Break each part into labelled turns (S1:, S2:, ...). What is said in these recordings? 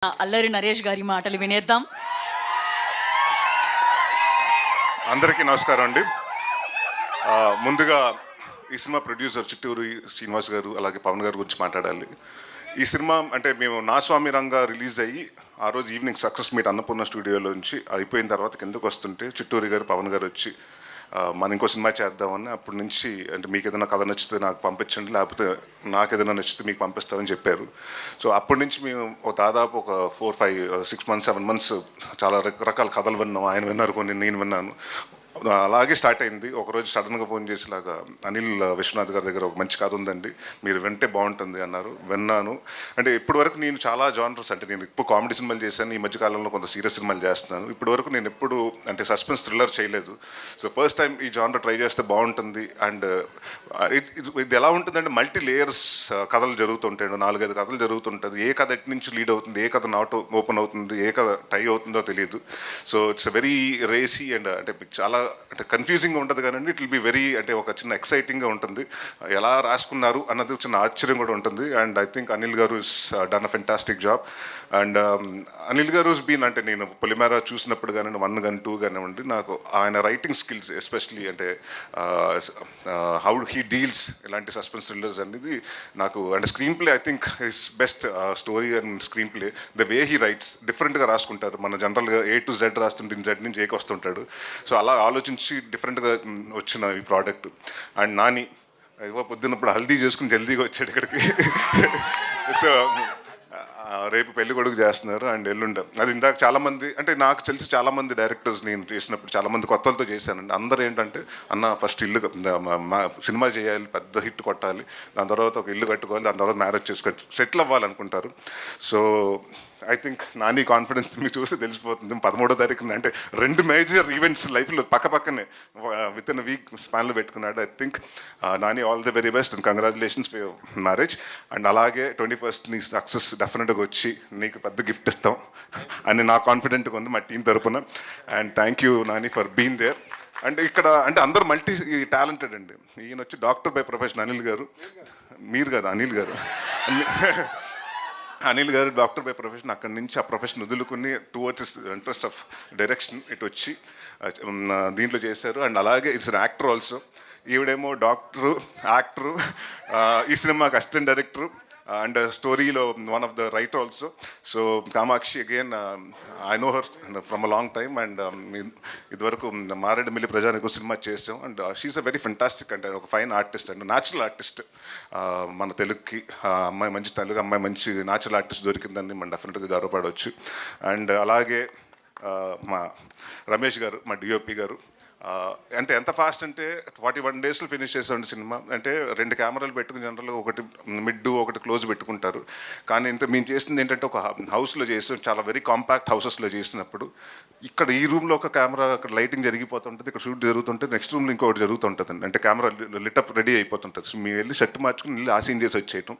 S1: అల్లరి నరేష్ గారి మాటలు వినేద్దాం.
S2: అందరికీ నమస్కారం అండి. ముందుగా ఈ సినిమా ప్రొడ్యూసర్ చిట్టూరి శ్రీనివాస్ గారు అలాగే పవన్ గారి గురించి మాట్లాడాలి. ఈ సినిమా అంటే మేము నా స్వామి రంగా రిలీజ్ అయ్యి ఆ రోజు ఈవినింగ్ సక్సెస్ మీట్ అన్నపూర్ణ స్టూడియోలోంచి అయిపోయిన తర్వాత కిందకు వస్తుంటే చిట్టూరి గారు పవన్ గారు వచ్చి మనం ఇంకో సినిమా చేద్దామని అప్పటి నుంచి అంటే మీకు ఏదైనా కథ నచ్చితే నాకు పంపించండి, లేకపోతే నాకు ఏదైనా నచ్చితే మీకు పంపిస్తామని చెప్పారు. సో అప్పటి నుంచి మేము దాదాపు ఒక 4, 5, 6 months 7 months చాలా రకరకాల కథలు విన్నాం. ఆయన విన్నారు, కొన్ని నేను విన్నాను. అలాగే స్టార్ట్ అయింది. ఒకరోజు సడన్గా ఫోన్ చేసేలాగా అనిల్ విశ్వనాథ్ గారి దగ్గర ఒక మంచి కథ ఉందండి, మీరు వింటే బాగుంటుంది అన్నారు. విన్నాను. అంటే ఇప్పటి వరకు నేను చాలా జానర్స్, అంటే నేను ఇప్పుడు కామెడీ సినిమాలు చేశాను, ఈ మధ్యకాలంలో కొంత సీరియస్ సినిమాలు చేస్తున్నాను. ఇప్పటి వరకు నేను ఎప్పుడు అంటే సస్పెన్స్ థ్రిల్లర్ చేయలేదు. సో ఫస్ట్ టైం ఈ జానర్ ట్రై చేస్తే బాగుంటుంది. అండ్ ఇది ఎలా ఉంటుందంటే మల్టీ లేయర్స్ కథలు జరుగుతుంటాయి, 4-5 కథలు జరుగుతుంటుంది. ఏ కథ ఎటు నుంచి లీడ్ అవుతుంది, ఏ కథ నాట్ ఓపెన్ అవుతుంది, ఏ కథ టై అవుతుందో తెలియదు. So it's very racy and అంటే చాలా అంటే కన్ఫ్యూజింగ్గా ఉంటుంది కానీ ఇట్ విల్ బి వెరీ అంటే ఒక చిన్న ఎక్సైటింగ్గా ఉంటుంది. ఎలా రాసుకున్నారు అన్నది చిన్న ఆశ్చర్యం కూడా ఉంటుంది. అండ్ ఐ థింక్ అనిల్ గారు is done a fantastic job. And Anil గారు ఇస్ బీన్ అంటే నేను పొలిమేర చూసినప్పుడు కానీ 1 కానీ 2 కానివ్వండి, నాకు ఆయన రైటింగ్ స్కిల్స్ ఎస్పెషలీ అంటే హౌ హీ డీల్స్ ఇలాంటి సస్పెన్స్ థ్రిల్లర్స్ అనేది నాకు అంటే screen play I think his best story and screen play. The way he writes డిఫరెంట్గా రాసుకుంటారు. మన జనరల్గా A to Z రాస్తుంటే Z నుంచి Aకి వస్తుంటాడు. సో అలా ఆలోచించి డిఫరెంట్గా వచ్చిన ఈ ప్రోడక్ట్. అండ్ నాని పొద్దున్నప్పుడు హల్దీ చేసుకుని జల్దీగా వచ్చాడు ఇక్కడికి. సో రేపు పెళ్లి కొడుకు చేస్తున్నారు అండ్ ఎల్లుండ అది. ఇందాక చాలామంది అంటే నాకు తెలిసి చాలామంది డైరెక్టర్స్ నేను చేసినప్పుడు చాలామంది కొత్తలతో చేశానండి. అందరూ ఏంటంటే అన్న ఫస్ట్ ఇల్లు సినిమా చేయాలి, పెద్ద హిట్ కొట్టాలి, దాని తర్వాత ఒక ఇల్లు కట్టుకోవాలి, దాని తర్వాత మ్యారేజ్ చేసుకొని సెటిల్ అవ్వాలనుకుంటారు. So I think Nani confidence మీకు చూస్తే తెలిసిపోతుంది. 13వ తారీఖున అంటే 2 మేజర్ ఈవెంట్స్ లైఫ్లో పక్కనే విత్ ఇన్ వీక్ స్పాన్లో పెట్టుకున్నాడు. I think Nani all the very best and congratulations for your marriage. And అలాగే 21st నీ సక్సెస్ డెఫినెట్గా వచ్చి నీకు పెద్ద గిఫ్ట్ ఇస్తాం అని నాకు కాన్ఫిడెంట్గా ఉంది మా టీం తరపున. And thank you Nani for being there. And ఇక్కడ అంటే అందరూ మల్టీ టాలెంటెడ్ అండి. ఈయన వచ్చి డాక్టర్ బై ప్రొఫెషన్ అనిల్ గారు, మీరు కదా అనిల్ గారు, అనిల్ గారు డాక్టర్ బై ప్రొఫెషన్. అక్కడి నుంచి ఆ ప్రొఫెషన్ వదులుకుని టువర్డ్స్ ఇంట్రెస్ట్ ఆఫ్ డైరెక్షన్ ఇటు వచ్చి దీంట్లో చేశారు. అండ్ అలాగే ఇట్స్ అన్ యాక్టర్ ఆల్సో. ఈవిడేమో డాక్టరు, యాక్టరు, ఈ సినిమాకి అసిస్టెంట్ డైరెక్టరు అండ్ స్టోరీలో one of the writer also. So Kamakshi again I know her from a long time. And ఇదివరకు మారేడుమిల్లి ప్రజానికి సినిమా చేసాం. And she's a very fantastic అంటే ఒక fine artist and natural artist. మన తెలుగుకి అమ్మాయి మంచి తెలుగు అమ్మాయి మంచి న్యాచురల్ ఆర్టిస్ట్ దొరికిందని మనం డెఫినెట్గా గర్వపడవచ్చు. అండ్ అలాగే మా రమేష్ గారు, మా డిఓపి గారు, అంటే ఎంత ఫాస్ట్ అంటే 41 daysలో ఫినిష్ చేసాడు సినిమా. అంటే 2 కెమెరాలు పెట్టుకుని జనరల్గా ఒకటి మిడ్ ఒకటి క్లోజ్ పెట్టుకుంటారు. కానీ ఇంత మేము చేసింది ఏంటంటే ఒక హౌస్లో చేసాం, చాలా వెరీ కాంపాక్ట్ హౌసెస్లో చేసినప్పుడు ఇక్కడ ఈ రూమ్లో ఒక కెమెరా, అక్కడ లైటింగ్ జరిగిపోతుంటుంది, ఇక్కడ షూట్ జరుగుతుంటే నెక్స్ట్ రూమ్లో ఇంకొకటి జరుగుతుంటుంది. అంటే కెమెరా లిటప్ రెడీ అయిపోతుంటుంది. సో మేము వెళ్ళి షర్ట్ మార్చుకుని వెళ్ళి ఆ సీన్ చేసి వచ్చేయటం.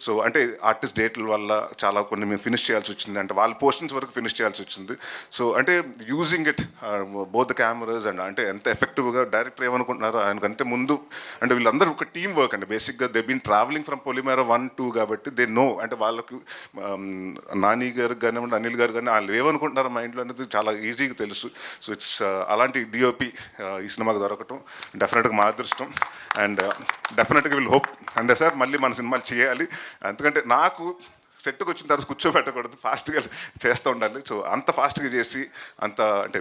S2: సో అంటే ఆర్టిస్ట్ డేట్ల వల్ల చాలా కొన్ని మేము ఫినిష్ చేయాల్సి వచ్చింది, అంటే వాళ్ళ పోర్షన్స్ వరకు ఫినిష్ చేయాల్సి వచ్చింది. సో అంటే using it both the cameras and అంటే ఎంత ఎఫెక్టివ్గా డైరెక్టర్ ఏమనుకుంటున్నారో ఆయనకంటే ముందు అంటే వీళ్ళందరూ ఒక టీమ్ వర్క్ అండి. బేసిక్గా దే బీన్ ట్రావెలింగ్ ఫ్రమ్ పొలిమేర 1, 2 కాబట్టి దే నో. అంటే వాళ్ళకి నాని గారికి కానివ్వండి, అనిల్ గారు కానీ వాళ్ళు ఏమనుకుంటున్నారో మైండ్లో అనేది చాలా ఈజీగా తెలుసు. సో ఇట్స్ అలాంటి డిఓపి ఈ సినిమాకి దొరకటం డెఫినెట్గా మా అదృష్టం. అండ్ డెఫినెట్గా విల్ హోప్ అంటే సార్ మళ్ళీ మన సినిమాలు చేయాలి. ఎందుకంటే నాకు సెట్కి వచ్చిన తర్వాత కూర్చోబెట్టకూడదు, ఫాస్ట్గా చేస్తూ ఉండాలి. సో అంత ఫాస్ట్గా చేసి అంత అంటే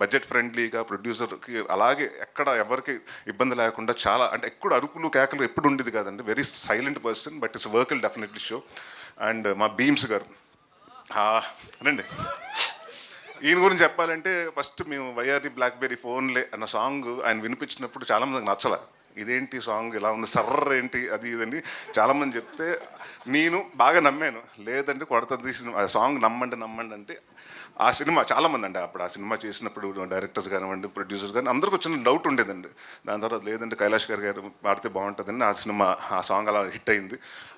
S2: బడ్జెట్ ఫ్రెండ్లీగా ప్రొడ్యూసర్కి అలాగే ఎక్కడ ఎవరికి ఇబ్బంది లేకుండా చాలా అంటే ఎక్కడ అరుపులు కేకలు ఎప్పుడు ఉండేది కాదండి. Very silent person but it's work will definitely show. And మా భీమ్స్ గారు రండి. ఈయన గురించి చెప్పాలంటే ఫస్ట్ మేము వైఆర్డి బ్లాక్బెర్రీ ఫోన్లే అన్న సాంగ్ ఆయన వినిపించినప్పుడు చాలామందికి నచ్చలే. ఇదేంటి సాంగ్ ఇలా ఉంది, సర్ర ఏంటి అది ఇదని చాలామంది చెప్తే నేను బాగా నమ్మాను. లేదంటే కొడతది ఆ సాంగ్ నమ్మండి అంటే ఆ సినిమా చాలామంది అండి అప్పుడు ఆ సినిమా చేసినప్పుడు డైరెక్టర్స్ కానివ్వండి, ప్రొడ్యూసర్స్ కానీ అందరికీ వచ్చిన డౌట్ ఉండేదండి. దాని తర్వాత లేదంటే కైలాష్ గారు పాడితే బాగుంటుందని ఆ సినిమా ఆ సాంగ్ అలా హిట్ అయింది.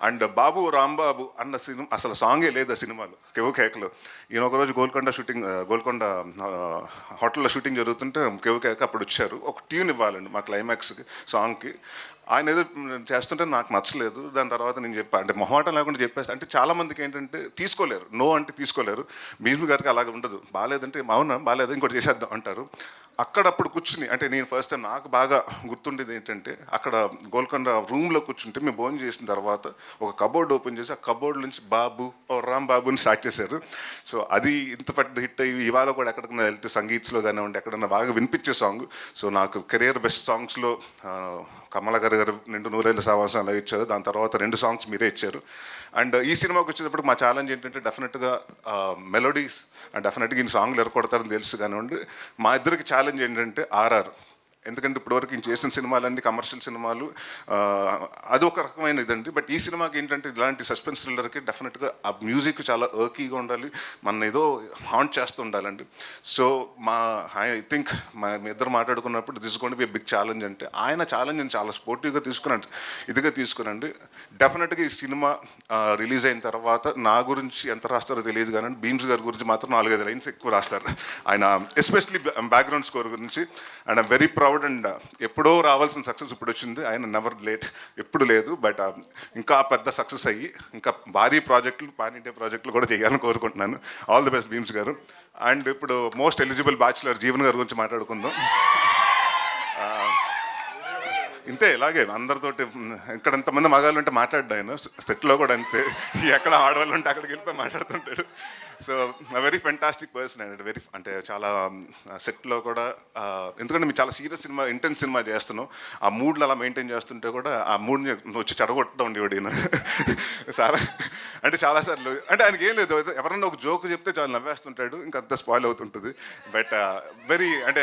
S2: అండ్ బాబు రాంబాబు అన్న సినిమా అసలు సాంగే లేదు ఆ సినిమాలో, కేవ్ కేకలో. ఈయన ఒకరోజు గోల్కొండ హోటల్లో షూటింగ్ జరుగుతుంటే కేవ్ కేక అప్పుడు వచ్చారు. ఒక ట్యూన్ ఇవ్వాలండి మా క్లైమాక్స్కి సాంగ్కి. ఆయన ఏదో చేస్తుంటే నాకు నచ్చలేదు. దాని తర్వాత నేను చెప్పా, అంటే మొహమాటం లేకుండా చెప్పేస్తా. అంటే చాలామందికి ఏంటంటే తీసుకోలేరు, నో అంటే తీసుకోలేరు. భీష్మ గారికి అలాగ ఉండదు. బాగాలేదంటే అవునా బాగాలేదు ఇంకోటి చేసేద్దాం అంటారు. అక్కడప్పుడు కూర్చుని, అంటే నేను ఫస్ట్ టైం నాకు బాగా గుర్తుండేది ఏంటంటే, అక్కడ గోల్కొండ రూమ్లో కూర్చుంటే మేము భోజనం చేసిన తర్వాత ఒక కబోర్డ్ ఓపెన్ చేసి ఆ కబోర్డ్ నుంచి బాబు ఓ రామ్ బాబుని స్టార్ట్ చేశారు. సో అది ఇంత పెద్ద హిట్ అయ్యి ఇవాళ కూడా ఎక్కడికైనా వెళ్తే సంగీత్స్లో కానివ్వండి ఎక్కడన్నా బాగా వినిపించే సాంగ్. సో నాకు కెరియర్ బెస్ట్ సాంగ్స్లో కమల గారు నిండు నూరేళ్ళ సావాసం అలా ఇచ్చారు. దాని తర్వాత 2 సాంగ్స్ మీరే ఇచ్చారు. అండ్ ఈ సినిమాకి వచ్చేటప్పుడు మా ఛాలెంజ్ ఏంటంటే డెఫినెట్గా మెలోడీస్ అండ్ డెఫినెట్గా ఈ సాంగ్లు ఎరకొడతారని తెలుసు కానివ్వండి. మా ఇద్దరికి ఛాలెంజ్ ఏంటంటే ఆర్ఆర్. ఎందుకంటే ఇప్పటివరకు ఇంక చేసిన సినిమాలన్నీ కమర్షియల్ సినిమాలు, అది ఒక రకమైన ఇదండి. బట్ ఈ సినిమాకి ఏంటంటే ఇలాంటి సస్పెన్స్ థ్రిల్లర్కి డెఫినెట్గా ఆ మ్యూజిక్ చాలా ఎర్కీగా ఉండాలి, మన ఏదో హాంట్ చేస్తూ ఉండాలండి. సో ఐ థింక్ మీ ఇద్దరు మాట్లాడుకున్నప్పుడు this going to be big challenge. అంటే ఆయన ఛాలెంజ్ని చాలా స్పోర్టివ్గా తీసుకున్నాడు, ఇదిగా తీసుకునండి. డెఫినెట్గా ఈ సినిమా రిలీజ్ అయిన తర్వాత నా గురించి ఎంత రాస్తారో తెలియదు కానీ భీమ్స్ గారి గురించి మాత్రం 4-5 లైన్స్ ఎక్కువ రాస్తారు ఆయన, ఎస్పెషలీ బ్యాక్గ్రౌండ్ స్కోర్ గురించి. And I'm very proud. And ఎప్పుడో రావాల్సిన సక్సెస్ ఇప్పుడు వచ్చింది. ఆయన నెవర్ లేట్, ఎప్పుడు లేదు. బట్ ఇంకా పెద్ద సక్సెస్ అయ్యి ఇంకా భారీ ప్రాజెక్టులు, పాన్ ఇండియా ప్రాజెక్టులు కూడా చేయాలని కోరుకుంటున్నాను. ఆల్ ది బెస్ట్ భీమ్స్ గారు. అండ్ ఇప్పుడు మోస్ట్ ఎలిజిబుల్ బ్యాచులర్ జీవన్ గారి గురించి మాట్లాడుకుందాం. ఇంతే, ఇలాగే అందరితోటి ఇక్కడ ఎంతమంది మగాళ్ళు ఉంటే మాట్లాడ్డా ఆయన, సెట్లో కూడా అంతే. ఎక్కడ ఆడవాళ్ళు ఉంటే అక్కడికి వెళ్ళిపోయి మాట్లాడుతుంటాడు. So very fantastic person and very, అంటే చాలా సెట్లో కూడా, ఎందుకంటే మీరు చాలా సీరియస్ సినిమా, ఇంటెన్స్ సినిమా చేస్తున్నాం. ఆ మూడ్లు అలా మెయింటైన్ చేస్తుంటే కూడా ఆ మూడ్ని వచ్చి చెడగొట్టుతూ ఉండేవాడు ఈయన. చాలా అంటే చాలాసార్లు, అంటే ఆయనకి ఏం లేదు, ఎవరన్నా ఒక జోక్ చెప్తే చాలా నవ్వేస్తుంటాడు, ఇంకా అంత స్పాయిల్ అవుతుంటుంది. బట్ వెరీ, అంటే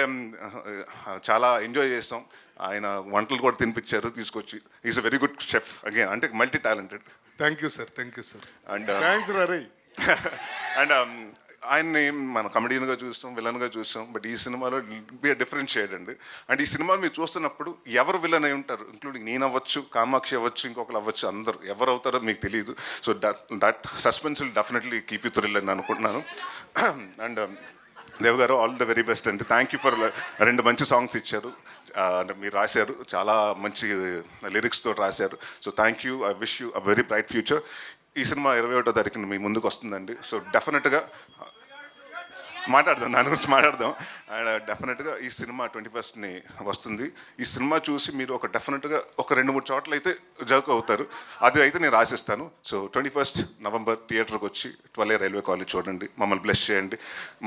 S2: చాలా ఎంజాయ్ చేస్తాం. ఆయన వంటలు కూడా తినిపించారు తీసుకొచ్చి. Is a very good chef again, అంటే multi talented.
S3: Thank you sir, thank you sir.
S2: And
S3: thanks Rai.
S2: And ఆయన్ని మనం కమెడియన్గా చూస్తాం, విలన్గా చూస్తాం. బట్ ఈ సినిమాలో బి అ డిఫరెంట్ షేడ్ అండి. అండ్ ఈ సినిమాలు మీరు చూస్తున్నప్పుడు ఎవరు విలన్ అయి ఉంటారు, ఇంక్లూడింగ్ నేను అవ్వచ్చు, కామాక్షి అవ్వచ్చు, ఇంకొకరు అవ్వచ్చు, అందరు ఎవరు అవుతారో మీకు తెలియదు. So that suspense will definitely keep you thrill అని అనుకుంటున్నాను. అండ్ దేవ్ గారు, ఆల్ ద వెరీ బెస్ట్ అండి. థ్యాంక్ యూ ఫర్ 2 మంచి సాంగ్స్ ఇచ్చారు, అంటే మీరు రాశారు, చాలా మంచి లిరిక్స్తో రాశారు. So thank you. I wish you a very bright future. ఈ సినిమా 21వ తారీఖున మీ ముందుకు వస్తుందండి. సో డెఫినెట్గా మాట్లాడదాం, దాని గురించి మాట్లాడదాం. అండ్ డెఫినెట్గా ఈ సినిమా 21st వస్తుంది. ఈ సినిమా చూసి మీరు డెఫినెట్గా ఒక 2-3 చోట్ల అయితే జర్క్ అవుతారు, అది అయితే నేను రాసిస్తాను. సో 21st నవంబర్ థియేటర్కి వచ్చి 12A రైల్వే కాలేజ్ చూడండి, మమ్మల్ని బ్లెస్ చేయండి,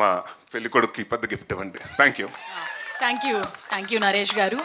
S2: మా పెళ్లి కొడుకుకి పెద్ద గిఫ్ట్ ఇవ్వండి. Thank you.
S1: Thank you Naresh గారు.